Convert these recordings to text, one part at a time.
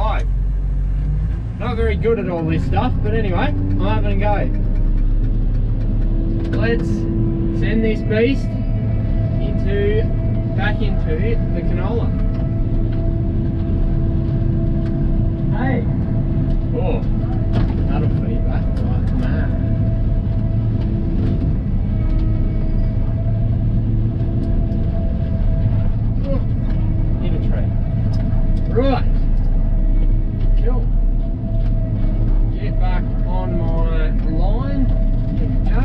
5. Not very good at all this stuff, but anyway, I'm having a go. Let's send this beast back into the canola. Hey! Oh, that'll feed back like mad. Oh, hit a tree. Right. Cool. Get back on my line. There we go.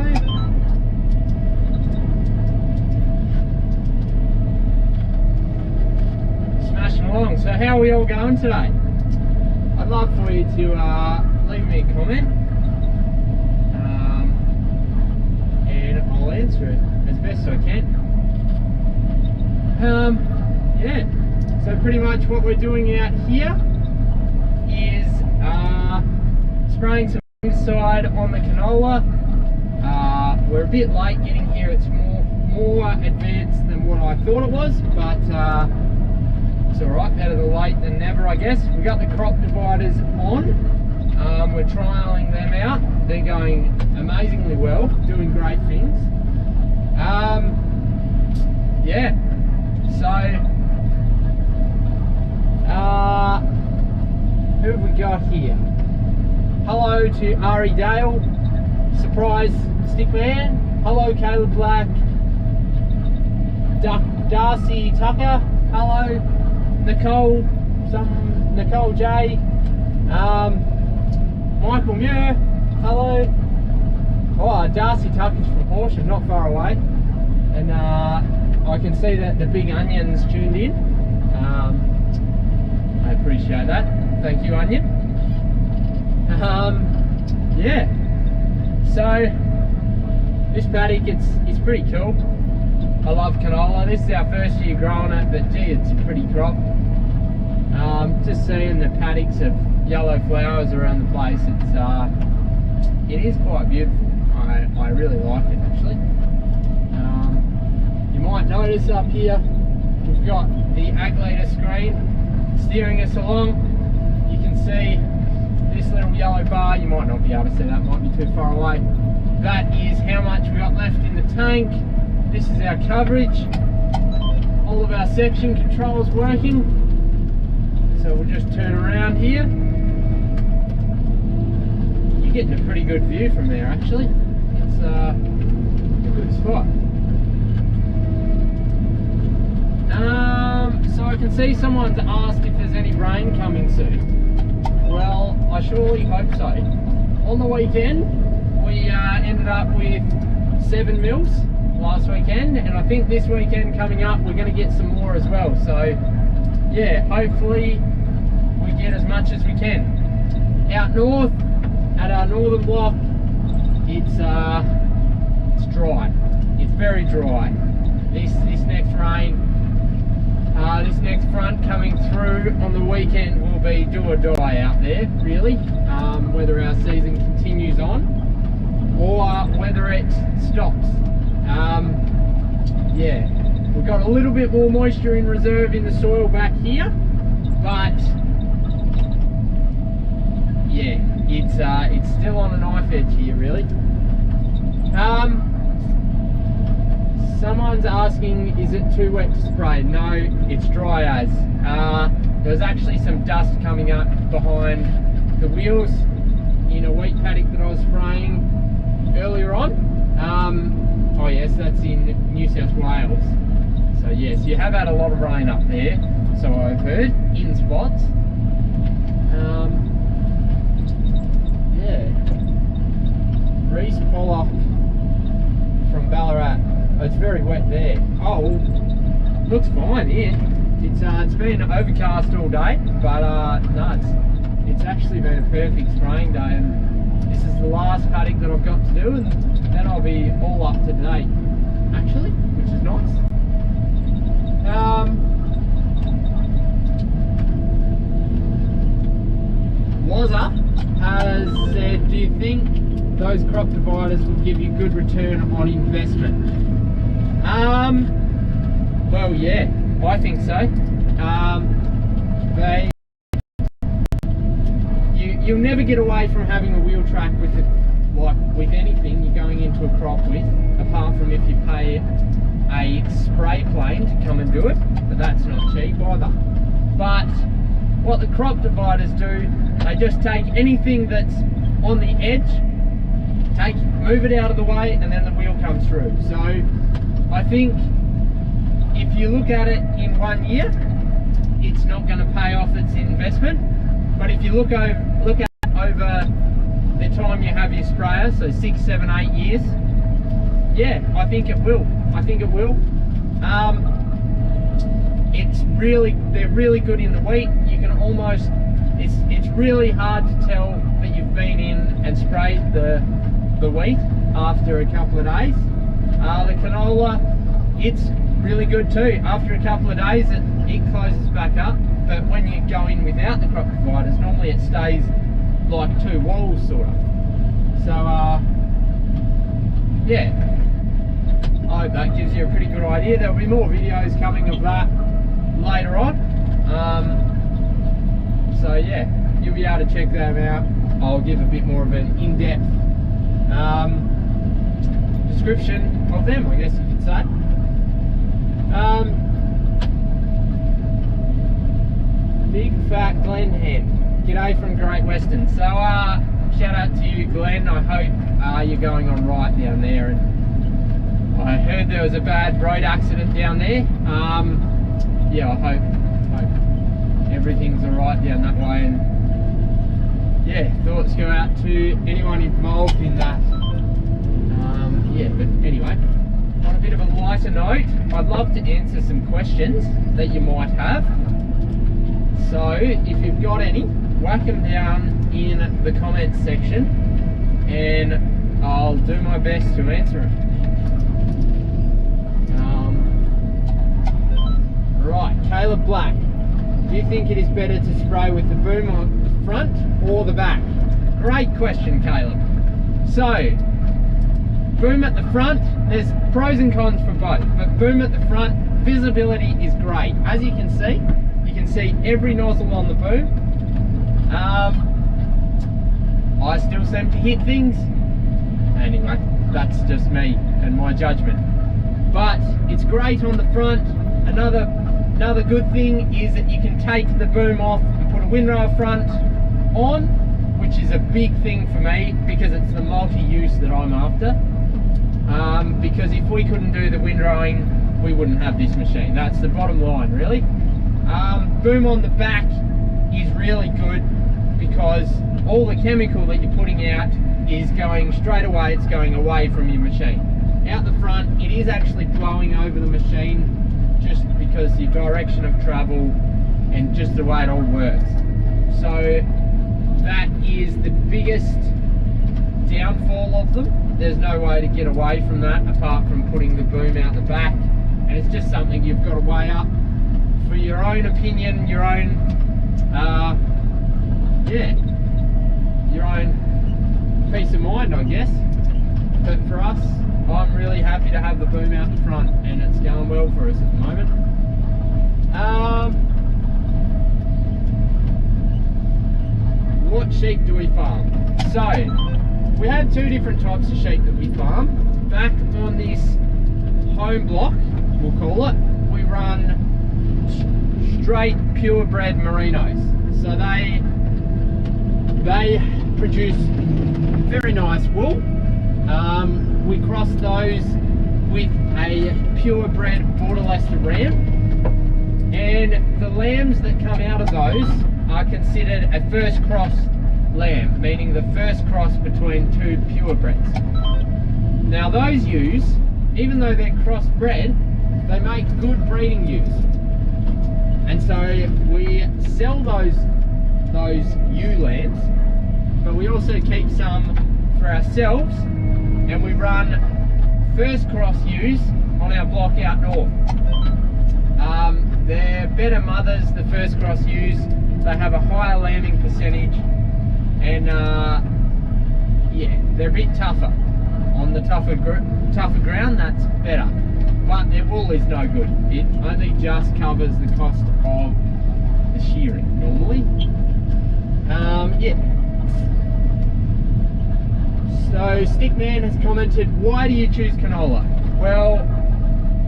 Smashing along. So how are we all going today? I'd love for you to leave me a comment, and I'll answer it as best I can. Yeah, so pretty much what we're doing out here is spraying some fungicide on the canola. We're a bit late getting here. It's more advanced than what I thought it was, but it's alright, better than late than never, I guess. We got the crop dividers on. We're trialling them out. They're going amazingly well, doing great things. Yeah, so who have we got here? Hello to Ari Dale, surprise stickman. Hello Caleb Black, Darcy Tucker. Hello Nicole J, Michael Muir, hello. Oh, Darcy Tucker's from Horsham, not far away, and I can see that the Big Onion's tuned in. I appreciate that. Thank you, Onion. Yeah. So this paddock, it's pretty cool. I love canola. This is our first year growing it, but gee, it's a pretty crop. Just seeing the paddocks of yellow flowers around the place, it is quite beautiful. I really like it actually. You might notice up here we've got the ag leader screen steering us along. You can see this little yellow bar. You might not be able to see that, might be too far away. That is how much we got left in the tank. This is our coverage. All of our section controls working. So we'll just turn around here. You're getting a pretty good view from there actually. It's a good spot. So I can see someone's asked if there's any rain coming soon. Well, I surely hope so. On the weekend, we ended up with 7 mils last weekend, and I think this weekend coming up we're going to get some more as well. So yeah, hopefully we get as much as we can. Out north at our northern block, it's dry. It's very dry. This next rain, this next front coming through on the weekend will be do or die out there, really. Whether our season continues on or whether it stops. Yeah, we've got a little bit more moisture in reserve in the soil back here, but yeah, it's still on a knife edge here, really. Someone's asking, is it too wet to spray? No, it's dry as. There was actually some dust coming up behind the wheels in a wheat paddock that I was spraying earlier on. Oh yes, that's in New South Wales. So yes, you have had a lot of rain up there, so I've heard, in spots. Yeah. Reese Pollock from Ballarat. Oh, it's very wet there. Oh, looks fine here. It's been overcast all day, but no, it's actually been a perfect spraying day, and this is the last paddock that I've got to do, and then I'll be all up to date, actually, which is nice. Wazza has said, do you think those crop dividers would give you good return on investment? Well, yeah, I think so. They you'll never get away from having a wheel track with it, like with anything you're going into a crop with, apart from if you pay a spray plane to come and do it, but that's not cheap either. But what the crop dividers do, they just take anything that's on the edge, move it out of the way, and then the wheel comes through. So I think if you look at it in 1 year, it's not going to pay off its investment. But if you look at it over the time you have your sprayer, so 6, 7, 8 years, yeah, I think it will. I think it will. They're really good in the wheat. You can almost, it's really hard to tell that you've been in and sprayed the wheat after a couple of days. The canola, it's really good too. After a couple of days, it closes back up. But when you go in without the crop dividers, normally it stays like 2 walls sort of. So yeah, I hope that gives you a pretty good idea. There'll be more videos coming of that later on. So yeah, you'll be able to check them out. I'll give a bit more of an in-depth description of them, I guess you could say. Big Fat Glen Hen. G'day from Great Western. So shout out to you, Glenn. I hope you're going on right down there. And I heard there was a bad road accident down there. Yeah, I hope everything's alright down that way. And yeah, thoughts go out to anyone involved in that. Yeah, but anyway, on a bit of a lighter note, I'd love to answer some questions that you might have. So if you've got any, whack them down in the comments section and I'll do my best to answer them. Right, Caleb Black, do you think it is better to spray with the boom on the front or the back? Great question, Caleb. So, boom at the front, there's pros and cons for both, but boom at the front, visibility is great. As you can see every nozzle on the boom. I still seem to hit things. Anyway, that's just me and my judgment. But it's great on the front. Another good thing is that you can take the boom off and put a windrow front on, which is a big thing for me because it's the multi-use that I'm after. Because if we couldn't do the windrowing, we wouldn't have this machine. That's the bottom line, really. Boom on the back is really good because all the chemical that you're putting out is going straight away, it's going away from your machine. Out the front, it is actually blowing over the machine just because the direction of travel and just the way it all works. So that is the biggest downfall of them. There's no way to get away from that apart from putting the boom out the back, and it's just something you've got to weigh up for your own opinion, your own your own peace of mind, I guess. But for us, I'm really happy to have the boom out the front and it's going well for us at the moment. What sheep do we farm? So we have 2 different types of sheep that we farm. Back on this home block, we'll call it, we run straight purebred merinos. So they produce very nice wool. We cross those with a purebred Border Leicester ram, and the lambs that come out of those are considered a first cross lamb, meaning the first cross between 2 purebreds. Now those ewes, even though they're crossbred, they make good breeding ewes, and so we sell those ewe lambs, but we also keep some for ourselves, and we run first cross ewes on our block out north. They're better mothers, the first cross ewes. They have a higher lambing percentage, and yeah, they're a bit tougher. On the tougher ground, that's better. But their wool is no good. It only just covers the cost of the shearing normally. Yeah, So Stickman has commented, why do you choose canola? Well,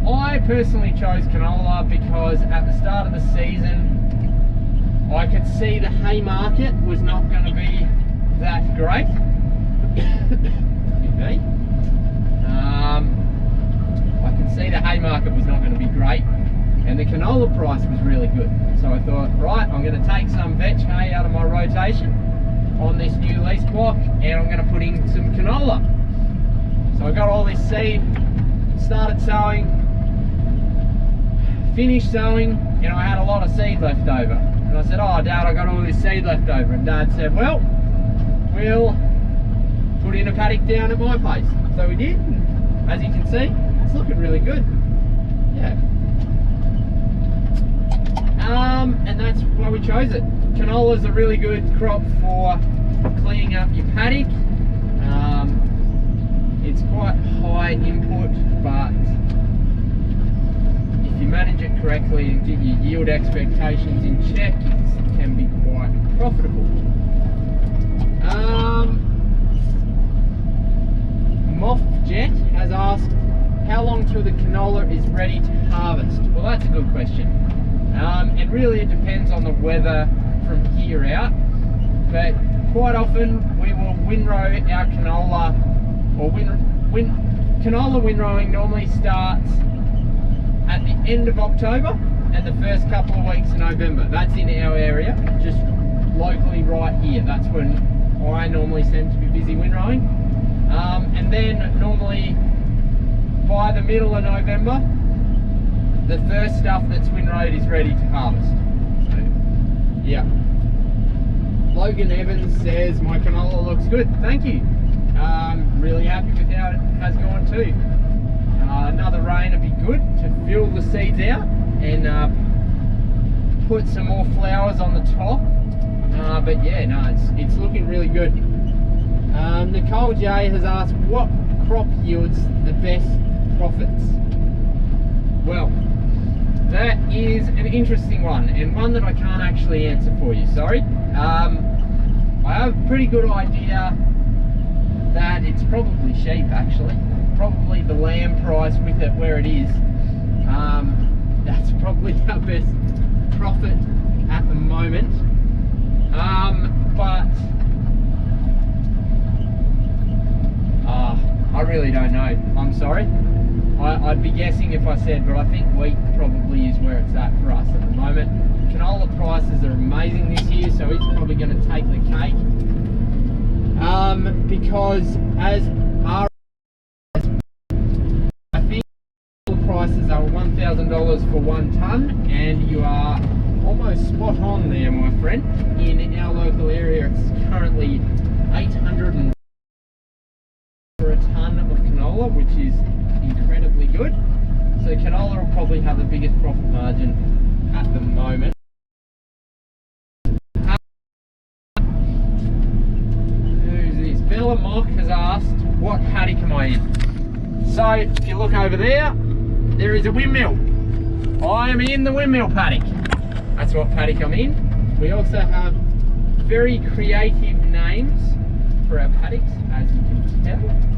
I personally chose canola because at the start of the season I could see the hay market was not going to be that great. Excuse me. I could see the hay market was not going to be great, and the canola price was really good. So I thought, right, I'm going to take some vetch hay out of my rotation on this new lease block, and I'm going to put in some canola. So I got all this seed, started sowing, finished sowing, and I had a lot of seed left over. And I said, oh Dad, I got all this seed left over. And Dad said, well, we'll put in a paddock down at my place. So we did, and as you can see, it's looking really good. Yeah. And that's why we chose it. Canola is a really good crop for cleaning up your paddock. It's quite high input, but if you manage it correctly and get your yield expectations in check, it can be quite profitable. Moff Jet has asked, how long till the canola is ready to harvest? Well, that's a good question. And really it depends on the weather from here out, but quite often we will windrow our canola, or canola windrowing normally starts at the end of October and the first couple of weeks of November. That's in our area, just locally right here. That's when I normally seem to be busy windrowing. And then normally by the middle of November, the first stuff that's windrowed is ready to harvest. So, yeah. Logan Evans says, my canola looks good. Thank you. Really happy with how it has gone too. Another rain would be good to fill the seeds out and put some more flowers on the top. But yeah, no, it's looking really good. Nicole J has asked, what crop yields the best profits? Well, that is an interesting one, and one that I can't actually answer for you, sorry. I have a pretty good idea that it's probably sheep, actually. Probably the lamb price with it where it is. That's probably our best profit at the moment. But I really don't know. I'm sorry. I'd be guessing if I said, but I think wheat probably is where it's at for us at the moment. Canola prices are amazing this year, so it's probably going to take the cake. Because as our, I think canola prices are $1,000 for 1 tonne, and you are almost spot on there, my friend. In our local area, it's currently 800 for a tonne of canola, which is incredibly good. So canola will probably have the biggest profit margin at the moment. Who's this? Bella Mock has asked, what paddock am I in? So if you look over there, there is a windmill. I am in the windmill paddock. That's what paddock I'm in. We also have very creative names for our paddocks, as you can tell.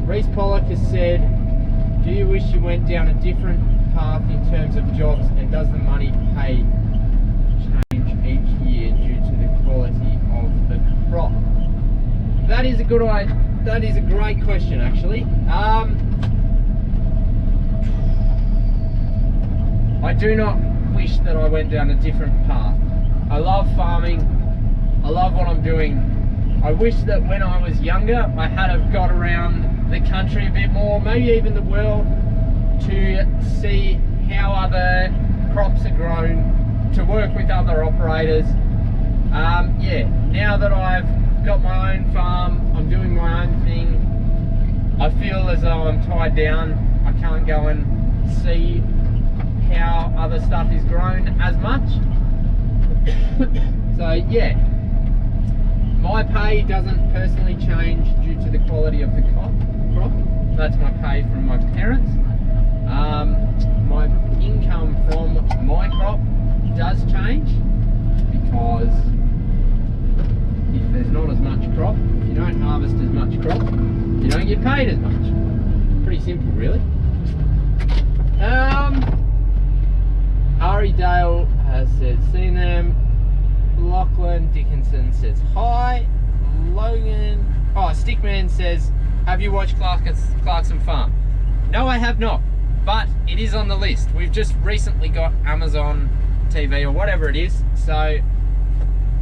Reese Pollock has said, do you wish you went down a different path in terms of jobs, and does the money pay change each year due to the quality of the crop? That is a great question, actually. I do not wish that I went down a different path. I love farming. I love what I'm doing. I wish that when I was younger, I had have got around the country a bit more, maybe even the world, to see how other crops are grown, to work with other operators. Yeah, now that I've got my own farm, I'm doing my own thing, I feel as though I'm tied down. I can't go and see how other stuff is grown as much. So yeah, My pay doesn't personally change due to the quality of the crop. That's my pay from my parents. My income from my crop does change because if there's not as much crop, if you don't harvest as much crop, you don't get paid as much. Pretty simple, really. Ari Dale has said, seen them. Lachlan Dickinson says hi. Logan, Stickman says, have you watched Clarkson Farm? No, I have not, but it is on the list. We've just recently got Amazon TV or whatever it is, so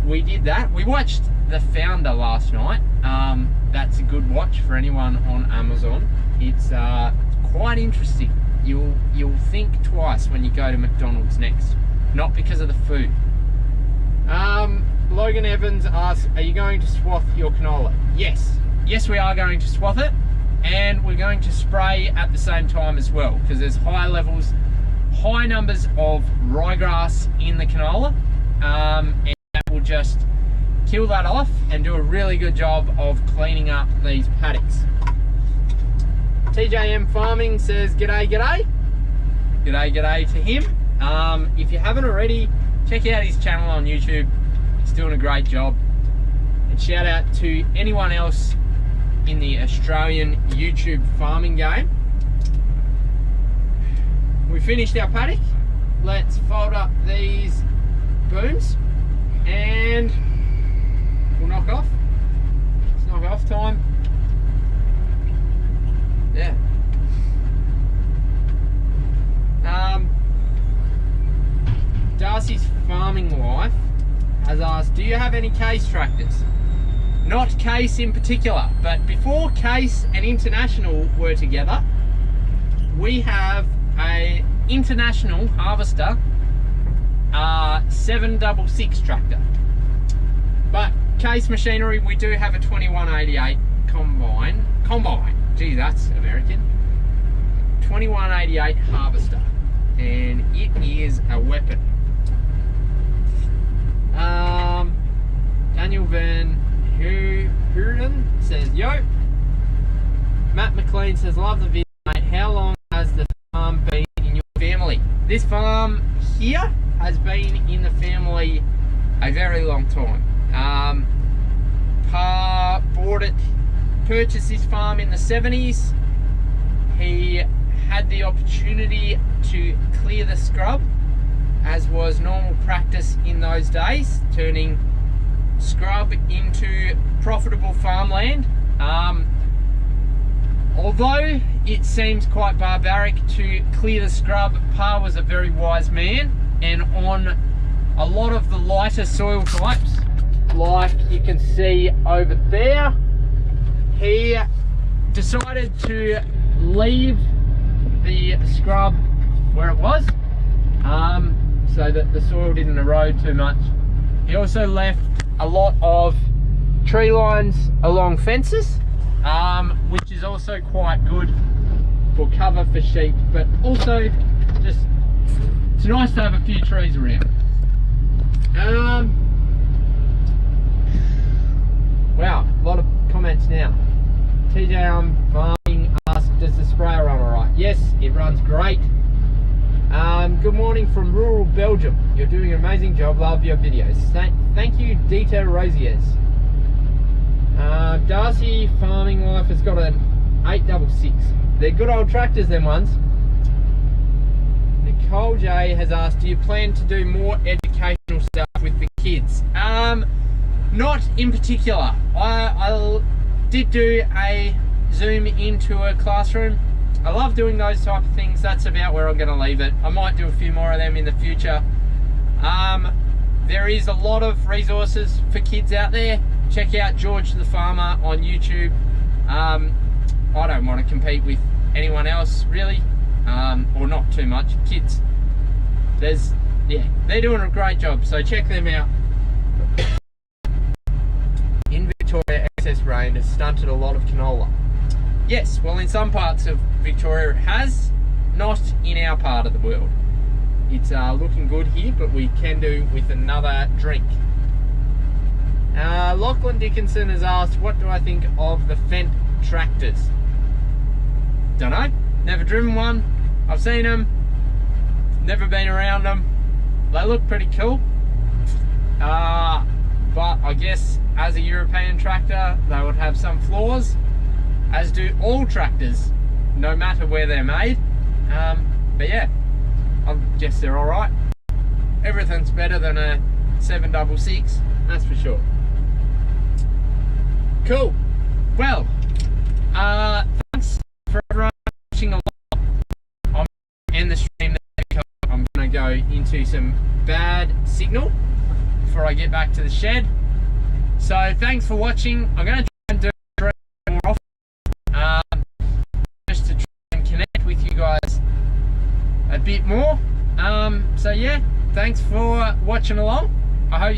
we did that. We watched The Founder last night. That's a good watch for anyone on Amazon. It's quite interesting. You'll think twice when you go to McDonald's next, not because of the food. Logan Evans asks, are you going to swath your canola? Yes, we are going to swath it, and we're going to spray at the same time as well, because there's high numbers of ryegrass in the canola, and that will just kill that off and do a really good job of cleaning up these paddocks. TJM Farming says, g'day to him. If you haven't already, check out his channel on YouTube. He's doing a great job. And shout out to anyone else in the Australian YouTube farming game. We finished our paddock. Let's fold up these booms and we'll knock off. It's knock off time. Yeah. Darcy's farming wife has asked, do you have any Case tractors? Not Case in particular, but before Case and International were together, we have a International Harvester 766 tractor. But Case Machinery, we do have a 2188 combine. Gee, that's American. 2188 Harvester, and it is a weapon. Daniel Van Hurden says, yo. Matt McLean says, love the video, mate. How long has the farm been in your family? This farm here has been in the family a very long time. Pa purchased this farm in the 70s. He had the opportunity to clear the scrub, as was normal practice in those days, turning scrub into profitable farmland. Although it seems quite barbaric to clear the scrub, Pa was a very wise man, and on a lot of the lighter soil types, like you can see over there, he decided to leave the scrub where it was, so that the soil didn't erode too much. He also left a lot of tree lines along fences, which is also quite good for cover for sheep, but also just it's nice to have a few trees around. Wow, a lot of comments now. TJ Farming asked, does the sprayer run alright? Yes, it runs great. Good morning from rural Belgium. You're doing an amazing job. Love your videos. Thank you, Dita Rosiers. Darcy Farming Life has got an 866. They're good old tractors, them ones. Nicole J has asked, do you plan to do more educational stuff with the kids? Not in particular. I did do a Zoom into a classroom. I love doing those type of things. That's about where I'm going to leave it. I might do a few more of them in the future. There is a lot of resources for kids out there. Check out George the Farmer on YouTube. I don't want to compete with anyone else really, or not too much. Kids, they're doing a great job, so check them out. In Victoria, excess rain has stunted a lot of canola. Yes, well, in some parts of Victoria it has, not in our part of the world. It's looking good here, but we can do with another drink. Lachlan Dickinson has asked, what do I think of the Fendt tractors? Don't know. Never driven one. I've seen them. Never been around them. They look pretty cool. But I guess as a European tractor, they would have some flaws, as do all tractors, no matter where they're made. But yeah, I guess they're all right. Everything's better than a 766, that's for sure. Cool. Well, thanks for everyone watching along. I'm going to end the stream there because I'm going to go into some bad signal before I get back to the shed. So thanks for watching. I'm going to try and do it more often, just to try and connect with you guys a bit more. So yeah, thanks for watching along. I hope you